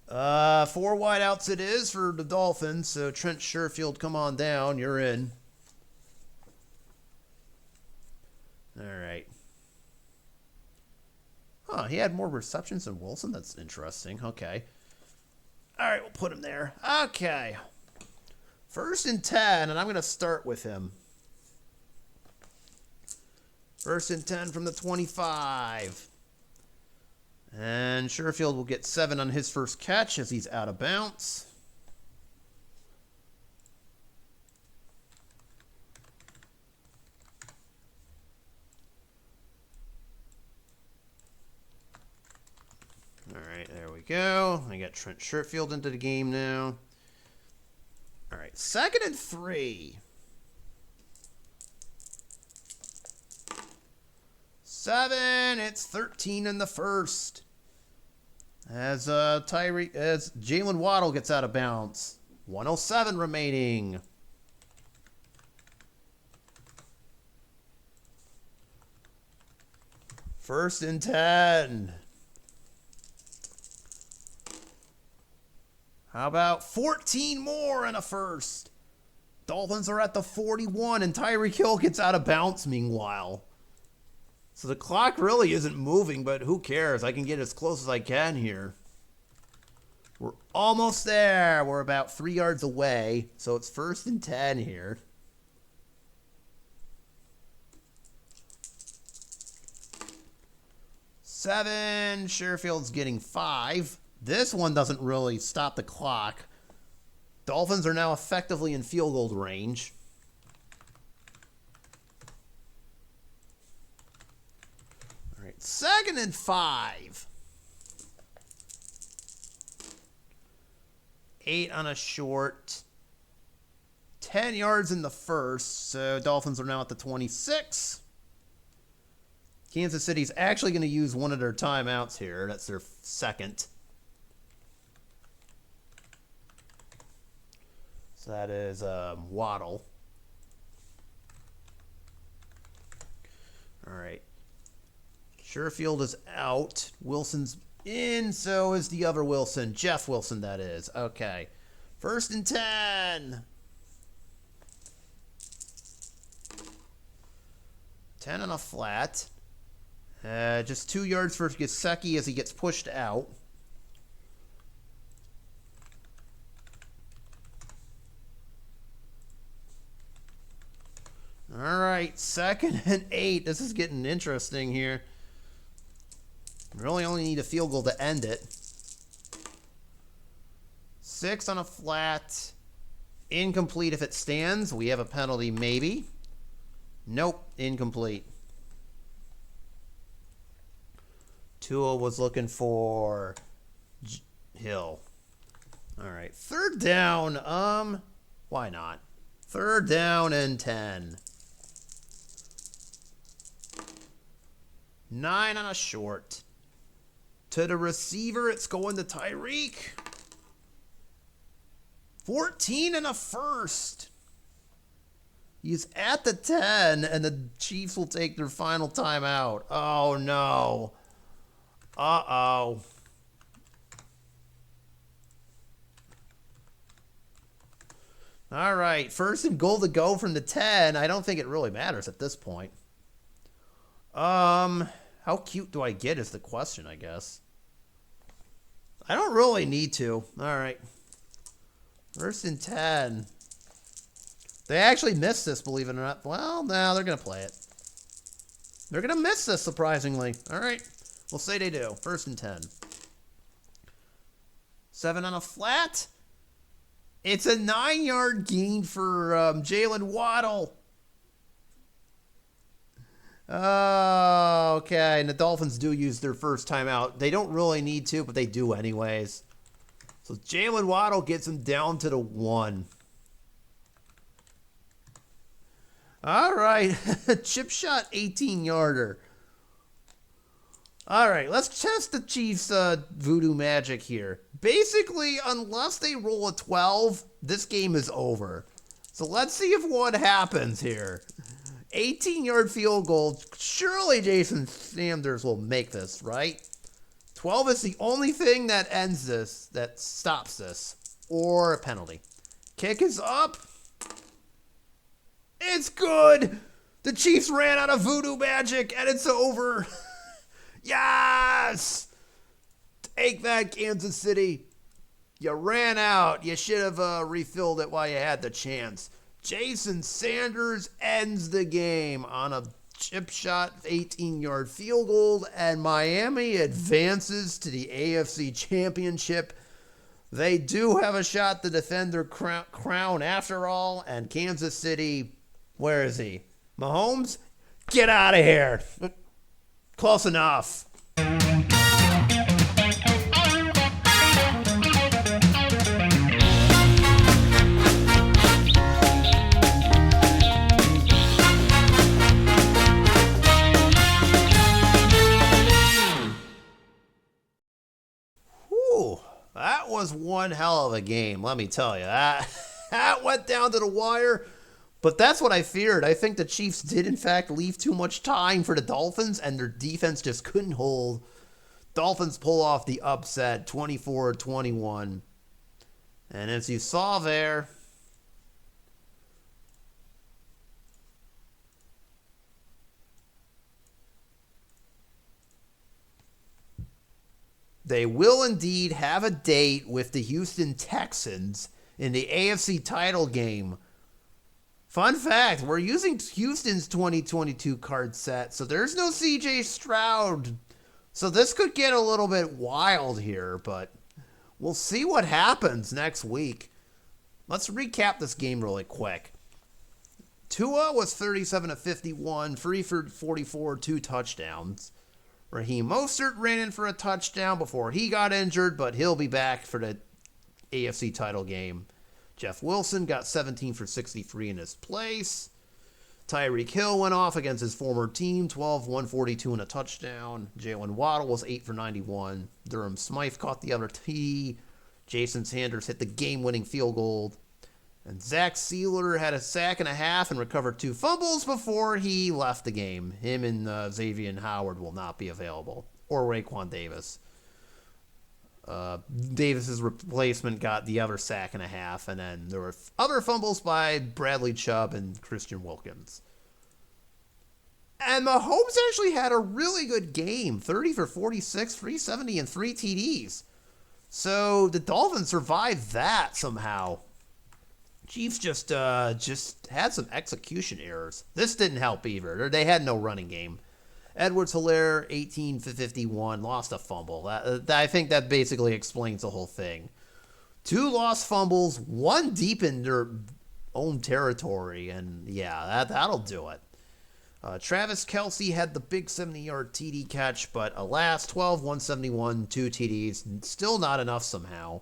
Speaker 1: 4 wideouts it is for the Dolphins. So Trent Sherfield, come on down. You're in. All right. Huh, he had more receptions than Wilson? That's interesting. Okay. All right, we'll put him there. Okay. 1st and 10, and I'm going to start with him. 1st and 10 from the 25. And Sherfield will get 7 on his first catch as he's out of bounds. All right, there we go. I got Trent Sherfield into the game now. All right, 2nd and 3. 7. It's 13 in the first. As Jalen Waddle gets out of bounds. 1:07 remaining. First and 10. How about 14 more and a first? Dolphins are at the 41, and Tyreek Hill gets out of bounds meanwhile. So the clock really isn't moving, but who cares? I can get as close as I can here. We're almost there. We're about 3 yards away, so it's 1st and 10 here. Seven. Sherfield's getting 5. This one doesn't really stop the clock. Dolphins are now effectively in field goal range. All right, 2nd and 5. 8 on a short. 10 yards in the first, so Dolphins are now at the 26. Kansas City's actually going to use one of their timeouts here. That's their 2nd. So that is Waddle. All right. Sherfield is out. Wilson's in, so is the other Wilson. Jeff Wilson, that is. Okay. 1st and 10. 10 on a flat. Just 2 yards for Gesicki as he gets pushed out. All right, 2nd and 8. This is getting interesting here. Really only need a field goal to end it. 6 on a flat. Incomplete if it stands. We have a penalty, maybe. Nope, incomplete. Tua was looking for Hill. All right, 3rd down. Why not? 3rd down and 10. 9 on a short. To the receiver, it's going to Tyreek. 14 and a first. He's at the 10, and the Chiefs will take their final timeout. Oh, no. Uh-oh. All right, 1st and goal to go from the 10. I don't think it really matters at this point. How cute do I get is the question, I guess. I don't really need to. All right. 1st and 10. They actually missed this, believe it or not. Well, no, they're going to play it. They're going to miss this, surprisingly. All right. We'll say they do. 1st and 10. 7 on a flat. It's a 9-yard gain for Jalen Waddle. Oh, okay. And the Dolphins do use their first timeout. They don't really need to, but they do anyways. So Jalen Waddle gets them down to the 1. All right. Chip shot 18-yarder. All right. Let's test the Chiefs' voodoo magic here. Basically, unless they roll a 12, this game is over. So let's see if what happens here. 18-yard field goal. Surely Jason Sanders will make this, right? 12 is the only thing that ends this, that stops this, or a penalty. Kick is up. It's good. The Chiefs ran out of voodoo magic, and it's over. Yes! Take that, Kansas City. You ran out. You should have refilled it while you had the chance. Jason Sanders ends the game on a chip shot 18-yard field goal, and Miami advances to the AFC Championship. They do have a shot to defend their crown after all, and Kansas City, where is he? Mahomes? Get out of here. Close enough. That was one hell of a game, let me tell you. That went down to the wire, but that's what I feared. I think the Chiefs did, in fact, leave too much time for the Dolphins, and their defense just couldn't hold. Dolphins pull off the upset, 24-21. And as you saw there, they will indeed have a date with the Houston Texans in the AFC title game. Fun fact, we're using Houston's 2022 card set, so there's no CJ Stroud. So this could get a little bit wild here, but we'll see what happens next week. Let's recap this game really quick. Tua was 37 of 51, 3 for 44, 2 touchdowns. Raheem Mostert ran in for a touchdown before he got injured, but he'll be back for the AFC title game. Jeff Wilson got 17 for 63 in his place. Tyreek Hill went off against his former team, 12, 142 and a touchdown. Jalen Waddle was 8 for 91. Durham Smythe caught the other tee. Jason Sanders hit the game-winning field goal. And Zach Sealer had a sack and a half and recovered 2 fumbles before he left the game. Him and Xavier Howard will not be available. Or Raekwon Davis. Davis's replacement got the other sack and a half, and then there were other fumbles by Bradley Chubb and Christian Wilkins. And Mahomes actually had a really good game, 30 for 46, 370, and 3 TDs. So the Dolphins survived that somehow. Chiefs just had some execution errors. This didn't help either. They had no running game. Edwards-Helaire, 18 for 51, lost a fumble. I think that basically explains the whole thing. 2 lost fumbles, 1 deep in their own territory, and yeah, that'll do it. Travis Kelce had the big 70-yard TD catch, but alas, 12, 171, 2 TDs, still not enough somehow.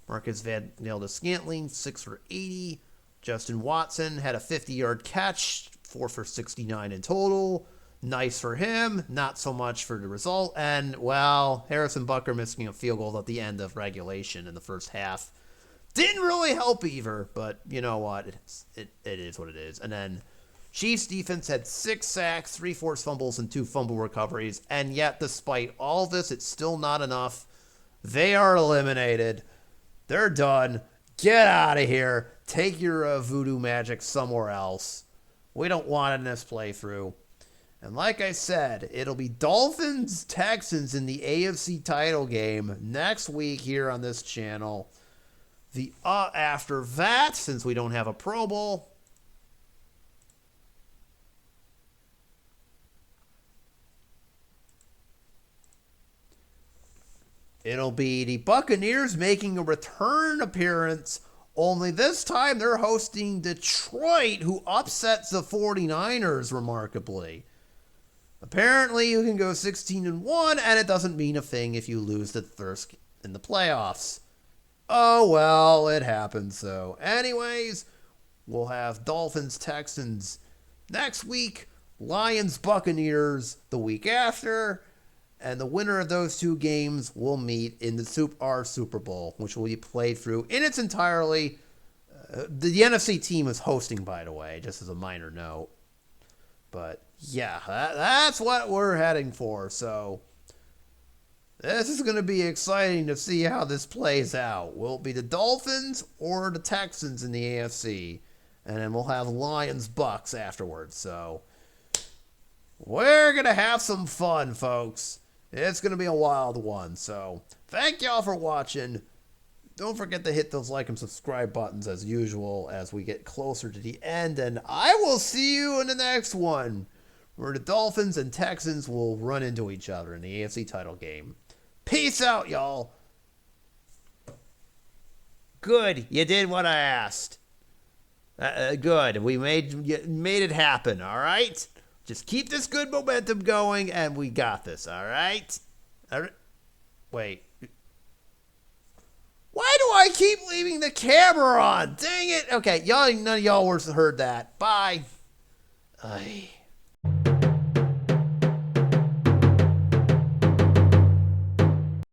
Speaker 1: Marcus Valdes-Scantling, 6 for 80. Justin Watson had a 50-yard catch, 4 for 69 in total. Nice for him, not so much for the result. And, well, Harrison Butker missing a field goal at the end of regulation in the first half didn't really help either, but you know what? It is what it is. And then Chiefs defense had 6 sacks, 3 forced fumbles, and 2 fumble recoveries. And yet, despite all this, it's still not enough. They are eliminated. They're done. Get out of here. Take your voodoo magic somewhere else. We don't want it in this playthrough. And like I said, it'll be Dolphins-Texans in the AFC title game next week here on this channel. After that, since we don't have a Pro Bowl, it'll be the Buccaneers making a return appearance, only this time they're hosting Detroit, who upsets the 49ers remarkably. Apparently, you can go 16-1, and it doesn't mean a thing if you lose the first in the playoffs. Oh, well, it happens, so. Anyways, we'll have Dolphins-Texans next week, Lions-Buccaneers the week after, and the winner of those 2 games will meet in our Super Bowl, which will be played through in its entirety. The NFC team is hosting, by the way, just as a minor note. But yeah, that's what we're heading for. So this is going to be exciting to see how this plays out. Will it be the Dolphins or the Texans in the AFC? And then we'll have Lions-Bucks afterwards. So we're going to have some fun, folks. It's going to be a wild one. So thank y'all for watching. Don't forget to hit those like and subscribe buttons as usual as we get closer to the end. And I will see you in the next one. where the Dolphins and Texans will run into each other in the AFC title game. Peace out, y'all. Good, you did what I asked. Good, we made it happen, all right? Just keep this good momentum going, and we got this, all right? Wait. Why do I keep leaving the camera on? Dang it. Okay, none of y'all heard that. Bye. Aye.